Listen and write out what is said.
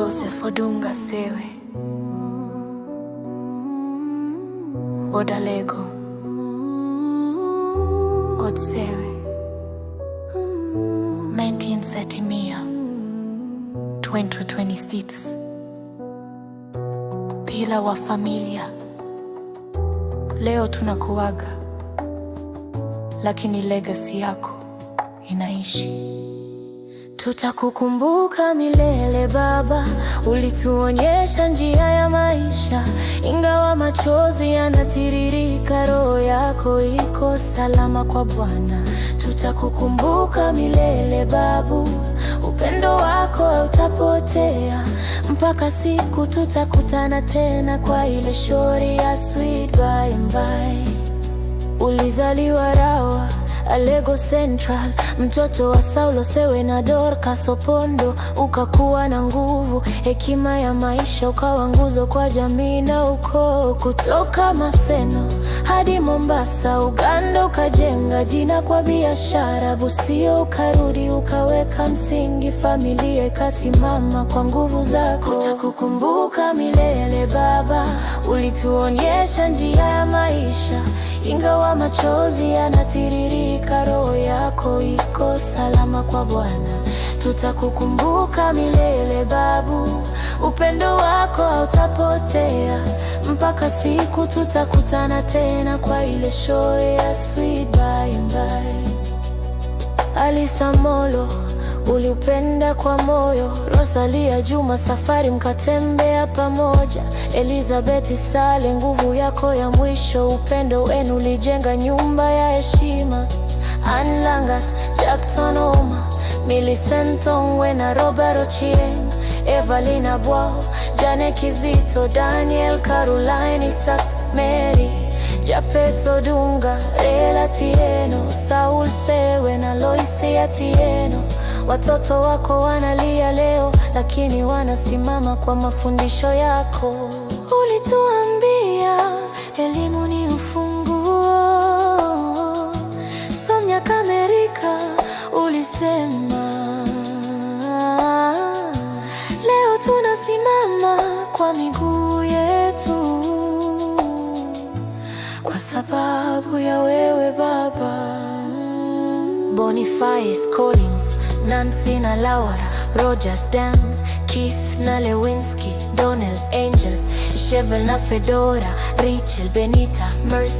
Joseph Odunga Sewe, Odalego, Odsewe, 1930 2026. Pila wa familia, leo tunakuaga, lakini legacy yako inaishi. Tutakukumbuka milele baba, ulituonyesha njia ya maisha. Ingawa machozi yanatiririka, roho yako iko salama kwa Bwana. Tutakukumbuka milele babu, upendo wako hautapotea, mpaka siku tutakutana tena kwa ile shori ya sweet by and by. Ulizaliwa Rawa, Alego Central, mtoto wa Saulo Sewe na Dorcas Opondo. Ukakuwa na nguvu, hekima ya maisha, ukawa nguzo kwa jamii na ukoo. Kutoka Maseno hadi Mombasa, Uganda, ukajenga jina kwa biashara. Busia ukarudi, ukaweka msingi, familia ikasimama kwa nguvu zako. Tutakukumbuka milele baba, ulituonyesha njia ya maisha. Ingawa machozi yanatiririka, roho yako iko salama kwa Bwana. Tutakukumbuka milele babu, upendo wako hautapotea, mpaka siku tutakutana tena kwa ile show ya sweet by and by. Alisa Molo, uliupenda kwa moyo. Rosalia Juma Safari, mkatembea pamoja. Elizabeth Sale, nguvu yako ya mwisho, upendo wenu ulijenga nyumba ya heshima. Anne Langat, Jackton Oma, Millicent Ongwe na Robert Ochieng, Evalina Bwao, Jane Kizito, Daniel Caroline, Isaac Mary, Japet Odunga, Rela Tieno, Saul Sewe na Loisi Atieno. Watoto wako wanalia leo, lakini wanasimama kwa mafundisho yako. Ulituambia elimu ni ufunguo, Sonya Kamerika ulisema. Leo tunasimama kwa miguu yetu kwa sababu ya wewe baba. Boniface Collins, Nancy na Laura, Rogers Dan, Keith na Lewinsky, Donnell Angel, Shevel na Fedora, Rachel, Benita, Mercy.